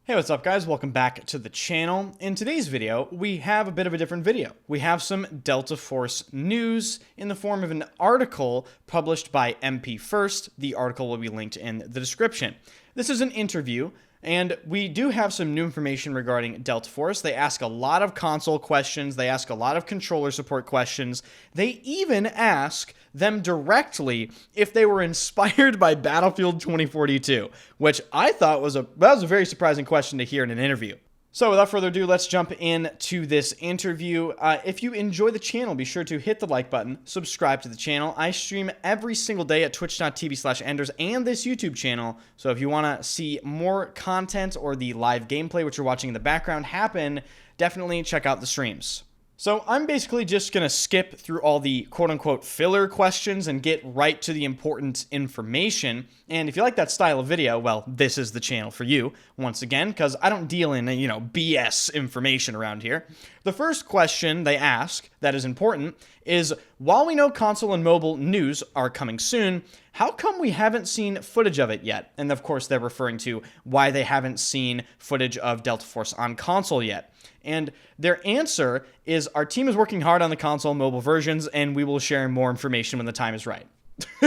Hey, what's up guys? Welcome back to the channel. In today's video, we have a bit of a different video. We have some Delta Force news in the form of an article published by MP First. The article will be linked in the description. This is an interview, and we do have some new information regarding Delta Force. They ask a lot of console questions. They ask a lot of controller support questions. They even ask them directly if they were inspired by Battlefield 2042, which I thought was a very surprising question to hear in an interview. So without further ado, let's jump into this interview. If you enjoy the channel, be sure to hit the like button, subscribe to the channel. I stream every single day at twitch.tv/enders and this YouTube channel. So if you want to see more content or the live gameplay, which you're watching in the background, happen, definitely check out the streams. So I'm basically just going to skip through all the quote-unquote filler questions and get right to the important information. And if you like that style of video, well, this is the channel for you, once again, because I don't deal in, BS information around here. The first question they ask that is important is, while we know console and mobile news are coming soon, how come we haven't seen footage of it yet? And of course, they're referring to why they haven't seen footage of Delta Force on console yet. And their answer is, our team is working hard on the console and mobile versions, and we will share more information when the time is right.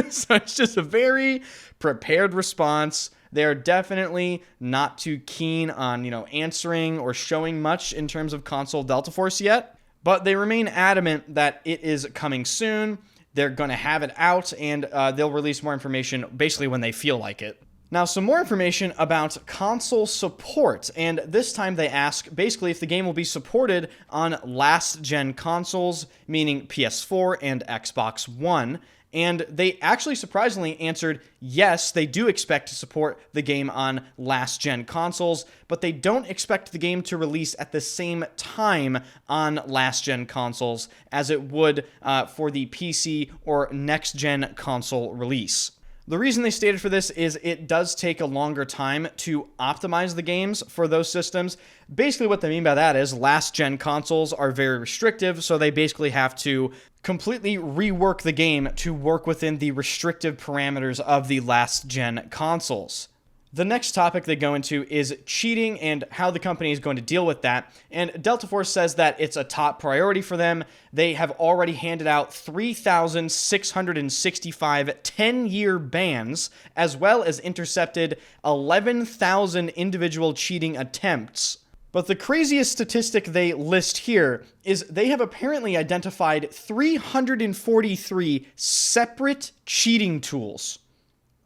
So it's just a very prepared response. They're definitely not too keen on, answering or showing much in terms of console Delta Force yet, but they remain adamant that it is coming soon. They're going to have it out, and they'll release more information basically when they feel like it. Now, some more information about console support, and this time they ask basically if the game will be supported on last-gen consoles, meaning PS4 and Xbox One, and they actually surprisingly answered yes, they do expect to support the game on last-gen consoles, but they don't expect the game to release at the same time on last-gen consoles as it would for the PC or next-gen console release. The reason they stated for this is it does take a longer time to optimize the games for those systems. Basically what they mean by that is last-gen consoles are very restrictive, so they basically have to completely rework the game to work within the restrictive parameters of the last-gen consoles. The next topic they go into is cheating and how the company is going to deal with that. And Delta Force says that it's a top priority for them. They have already handed out 3,665 10-year bans, as well as intercepted 11,000 individual cheating attempts. But the craziest statistic they list here is they have apparently identified 343 separate cheating tools.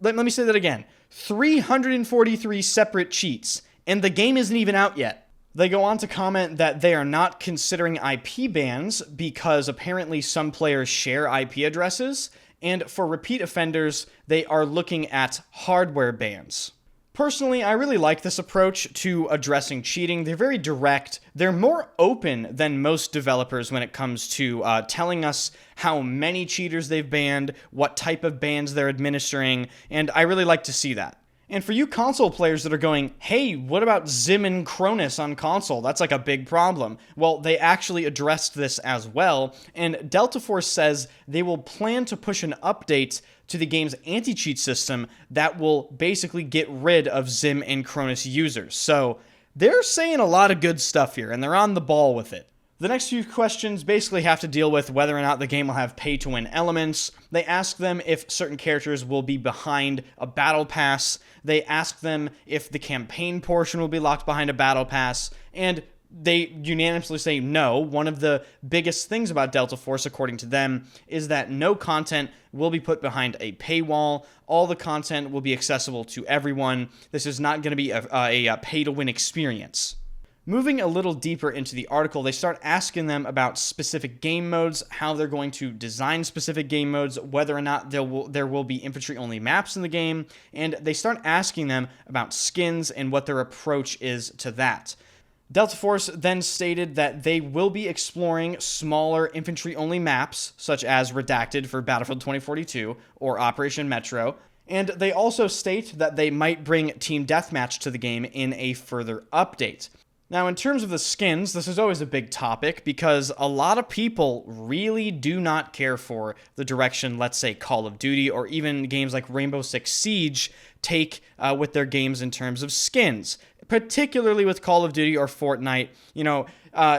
Let me say that again. 343 separate cheats, and the game isn't even out yet. They go on to comment that they are not considering IP bans because apparently some players share IP addresses, and for repeat offenders, they are looking at hardware bans. Personally, I really like this approach to addressing cheating. They're very direct. They're more open than most developers when it comes to telling us how many cheaters they've banned, what type of bans they're administering, and I really like to see that. And for you console players that are going, hey, what about Zim and Cronus on console? That's like a big problem. Well, they actually addressed this as well, and Delta Force says they will plan to push an update to the game's anti-cheat system that will basically get rid of Zim and Cronus users. So they're saying a lot of good stuff here, and they're on the ball with it. The next few questions basically have to deal with whether or not the game will have pay-to-win elements. They ask them if certain characters will be behind a battle pass. They ask them if the campaign portion will be locked behind a battle pass, and they unanimously say no. One of the biggest things about Delta Force, according to them, is that no content will be put behind a paywall. All the content will be accessible to everyone. This is not going to be a pay-to-win experience. Moving a little deeper into the article, they start asking them about specific game modes, how they're going to design specific game modes, whether or not there will be infantry-only maps in the game, and they start asking them about skins and what their approach is to that. Delta Force then stated that they will be exploring smaller infantry-only maps, such as Redacted for Battlefield 2042 or Operation Metro, and they also state that they might bring Team Deathmatch to the game in a further update. Now, in terms of the skins, this is always a big topic because a lot of people really do not care for the direction, let's say, Call of Duty or even games like Rainbow Six Siege take with their games in terms of skins. particularly with Call of Duty or Fortnite. You know,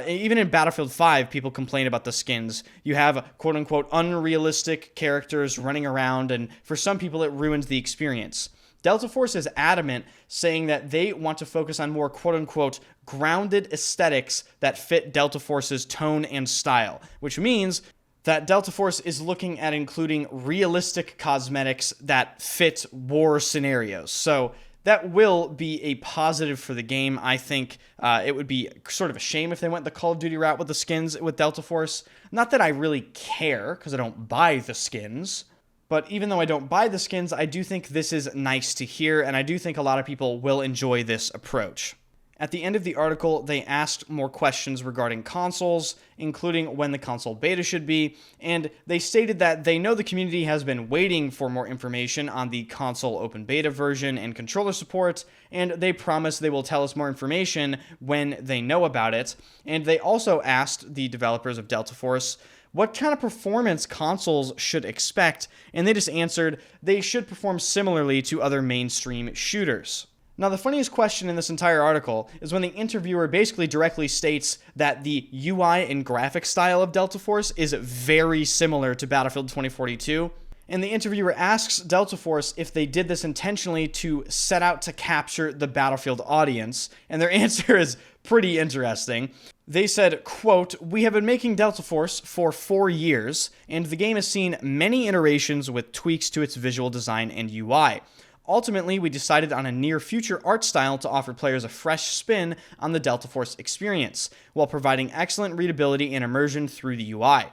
even in Battlefield 5, people complain about the skins. You have quote-unquote unrealistic characters running around, and for some people, it ruins the experience. Delta Force is adamant, saying that they want to focus on more quote-unquote grounded aesthetics that fit Delta Force's tone and style, which means that Delta Force is looking at including realistic cosmetics that fit war scenarios. So that will be a positive for the game. I think it would be sort of a shame if they went the Call of Duty route with the skins with Delta Force. Not that I really care, because I don't buy the skins. But even though I don't buy the skins, I do think this is nice to hear, and I do think a lot of people will enjoy this approach. At the end of the article, they asked more questions regarding consoles, including when the console beta should be, and they stated that they know the community has been waiting for more information on the console open beta version and controller support, and they promise they will tell us more information when they know about it. And they also asked the developers of Delta Force what kind of performance consoles should expect, and they just answered they should perform similarly to other mainstream shooters. Now, the funniest question in this entire article is when the interviewer basically directly states that the UI and graphic style of Delta Force is very similar to Battlefield 2042, and the interviewer asks Delta Force if they did this intentionally to set out to capture the Battlefield audience, and their answer is pretty interesting. They said, quote, "We have been making Delta Force for 4 years, and the game has seen many iterations with tweaks to its visual design and UI. Ultimately, we decided on a near-future art style to offer players a fresh spin on the Delta Force experience, while providing excellent readability and immersion through the UI.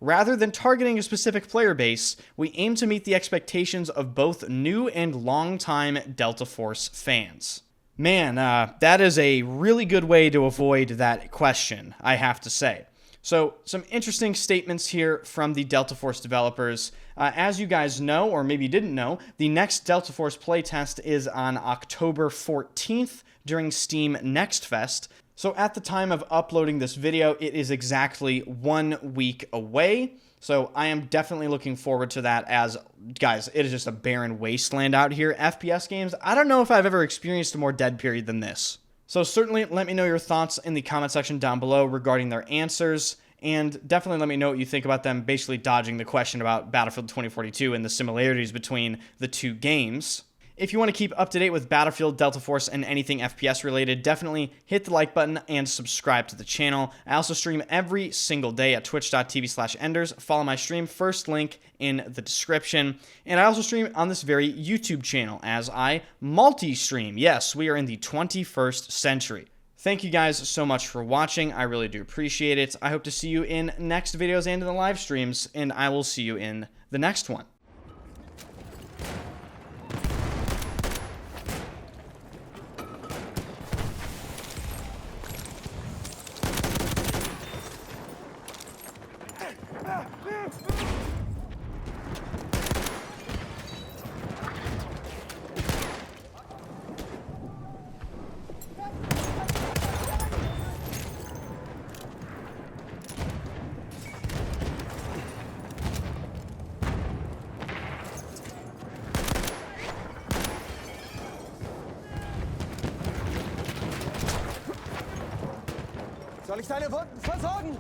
Rather than targeting a specific player base, we aim to meet the expectations of both new and long-time Delta Force fans." Man, that is a really good way to avoid that question, I have to say. So, some interesting statements here from the Delta Force developers. As you guys know, or maybe you didn't know, the next Delta Force playtest is on October 14th during Steam Next Fest. So at the time of uploading this video, it is exactly 1 week away. So I am definitely looking forward to that, as, guys, it is just a barren wasteland out here. FPS games, I don't know if I've ever experienced a more dead period than this. So certainly let me know your thoughts in the comment section down below regarding their answers, and definitely let me know what you think about them basically dodging the question about Battlefield 2042 and the similarities between the two games. If you want to keep up to date with Battlefield, Delta Force, and anything FPS related, definitely hit the like button and subscribe to the channel. I also stream every single day at twitch.tv/enders. Follow my stream, first link in the description. And I also stream on this very YouTube channel as I multi-stream. Yes, we are in the 21st century. Thank you guys so much for watching. I really do appreciate it. I hope to see you in next videos and in the live streams, and I will see you in the next one. Soll ich deine Wunden versorgen?